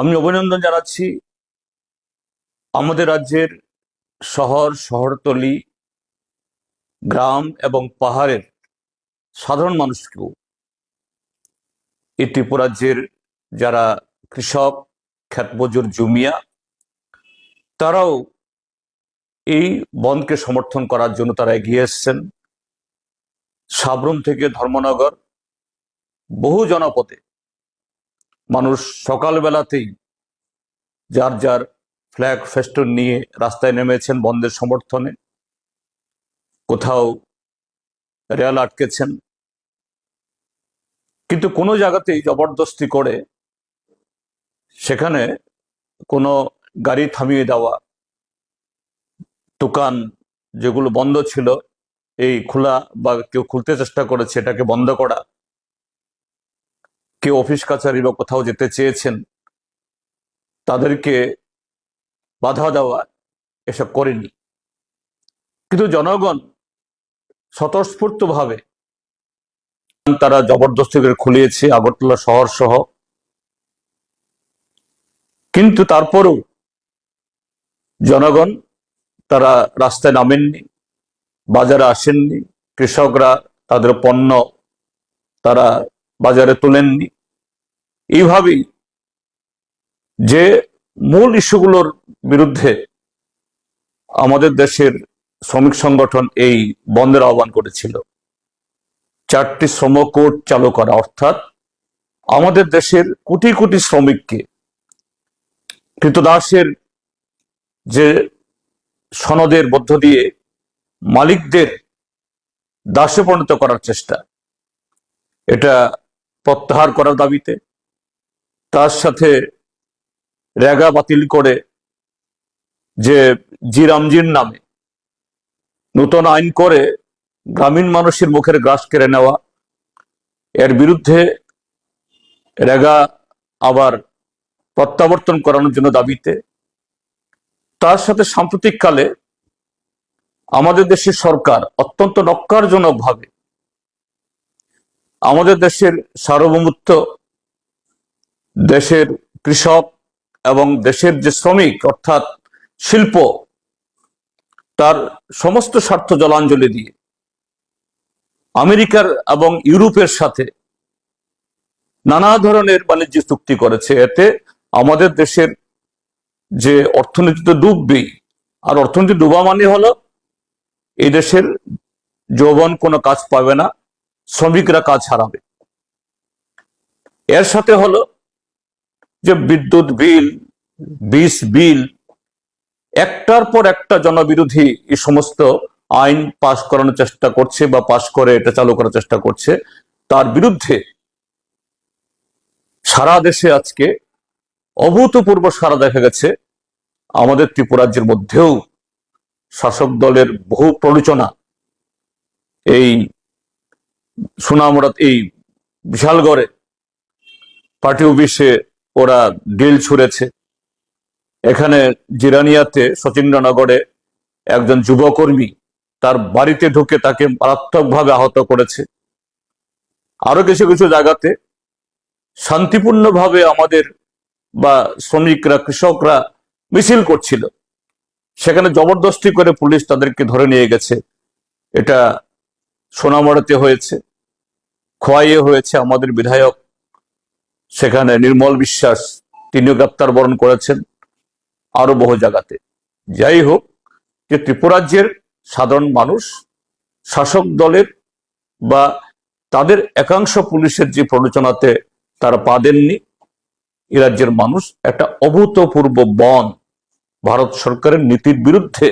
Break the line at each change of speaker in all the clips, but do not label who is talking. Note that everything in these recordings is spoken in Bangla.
আমি অভিনন্দন জানাচ্ছি আমাদের রাজ্যের শহর, শহরতলি, গ্রাম এবং পাহাড়ের সাধারণ মানুষকেও। এই ত্রিপুরা রাজ্যের যারা কৃষক, ক্ষেতমজুর, জমিয়া, তারাও এই বনকে সমর্থন করার জন্য তারা এগিয়ে এসছেন। সাবরুম থেকে ধর্মনগর বহু জনপদে মানুষ সকালবেলাতেই যার যার ফ্ল্যাগ ফেস্টুন নিয়ে রাস্তায় নেমেছেন বন্ধের সমর্থনে। কোথাও রেল আটকেছেন, কিন্তু কোনো জায়গাতেই জবরদস্তি করে সেখানে কোনো গাড়ি থামিয়ে দেওয়া, দোকান যেগুলো বন্ধ ছিল এই খোলা বা কেউ খুলতে চেষ্টা করেছে এটাকে বন্ধ করা, কেউ অফিস কাছারি বা কোথাও যেতে চেয়েছেন তাদেরকে বাধা দেওয়া, এসব করেনি। কিন্তু জনগণ স্বতঃস্ফূর্তভাবে তারা জবরদস্তি করে খুলিয়েছে আগরতলা শহর সহ। কিন্তু তারপরেও জনগণ তারা রাস্তায় নামেননি, বাজারে আসেননি, কৃষকরা তাদের পণ্য তারা বাজারে তোলেননি। এইভাবেই যে মূল ইস্যুগুলোর বিরুদ্ধে আমাদের দেশের শ্রমিক সংগঠন এই বন্ধের আহ্বান করেছিল। 4টি শ্রম কোড চালু করা, অর্থাৎ আমাদের দেশের কোটি কোটি শ্রমিককে কৃতদাসের যে সনদের মধ্য দিয়ে মালিকদের দাসে পরিণত করার চেষ্টা, এটা প্রত্যাহার করার দাবিতে, তার সাথে রেগা বাতিল করে যে জিরামজির নামে নতুন আইন করে গ্রামীণ মানুষের মুখের গ্রাস কেড়ে নেওয়া, এর বিরুদ্ধে রেগা আবার প্রত্যাবর্তন করানোর জন্য দাবিতে, তার সাথে সাম্প্রতিককালে আমাদের দেশের সরকার অত্যন্ত নক্কারজনকভাবে আমাদের দেশের সার্বভৌমত্ব, দেশের কৃষক এবং দেশের যে শ্রমিক অর্থাৎ শিল্প, তার সমস্ত স্বার্থ জলাঞ্জলি দিয়ে আমেরিকার এবং ইউরোপের সাথে নানা ধরনের বাণিজ্য চুক্তি করেছে। এতে আমাদের দেশের যে অর্থনীতিতে ডুববেই, আর অর্থনীতি ডুবা মানে হলো এই দেশের যৌবন কোনো কাজ পাবে না, শ্রমিকরা কাজ হারাবে। এর সাথে হলো যে বিদ্যুৎ বিল, বীজ বিল, একটার পর একটা জনবিরোধী এই সমস্ত আইন পাশ করানোর চেষ্টা করছে বা পাশ করে এটা চালু করার চেষ্টা করছে। তার বিরুদ্ধে সারা দেশে আজকে অভূতপূর্ব সাড়া দেখা গেছে। আমাদের ত্রিপুরা রাজ্যের মধ্যেও শাসক দলের বহু প্ররোচনা, এই সুনামরা এই বিশালগড়ে পার্টি অফিসে ওরা ডিল ছুড়েছে। এখানে জিরানিয়াতে শচীন্দ্রনগরে একজন যুবকর্মী তার বাড়িতে ঢুকে তাকে মারাত্মকভাবে আহত করেছে। আরো কিছু কিছু জায়গাতে শান্তিপূর্ণভাবে আমাদের বা শ্রমিকরা, কৃষকরা মিছিল করছিল, সেখানে জবরদস্তি করে পুলিশ তাদেরকে ধরে নিয়ে গেছে। এটা সোনামুড়াতে হয়েছে, খোয়াইয়ে হয়েছে। আমাদের বিধায়ক সেখানে নির্মল বিশ্বাস, তিনিও গ্রেপ্তার বরণ করেছেন, আরো বহু জায়গাতে। যাই হোক, যে ত্রিপুরা রাজ্যের সাধারণ মানুষ শাসক দলের বা তাদের একাংশ পুলিশের যে প্ররোচনাতে তারা পা দেননি। এ রাজ্যের মানুষ একটা অভূতপূর্ব বন ভারত সরকারের নীতির বিরুদ্ধে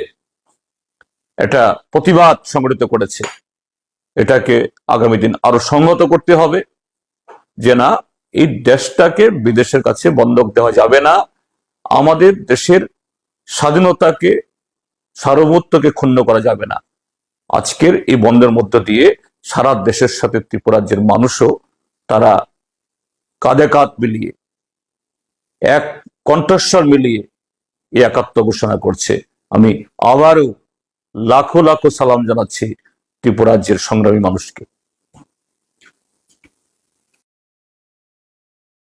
একটা প্রতিবাদ সংগঠিত করেছে। এটাকে আগামী দিন আরো সংহত করতে হবে যে না, এই দেশটাকে বিদেশের কাছে বন্ধক দেওয়া যাবে না। আমাদের দেশের স্বাধীনতাকে, সার্বভৌমত্বকে ক্ষুণ্ণ করা যাবে না। আজকের এই বন্ধের মধ্য দিয়ে সারা দেশের সাথে ত্রিপুরা রাজ্যের মানুষও তারা কাঁধে কাঁধ মিলিয়ে, এক কণ্ঠস্বর মিলিয়ে এই একাত্ম ঘোষণা করছে। আমি আবারও লাখো লাখো সালাম জানাচ্ছি ত্রিপুরা রাজ্যের সংগ্রামী মানুষকে।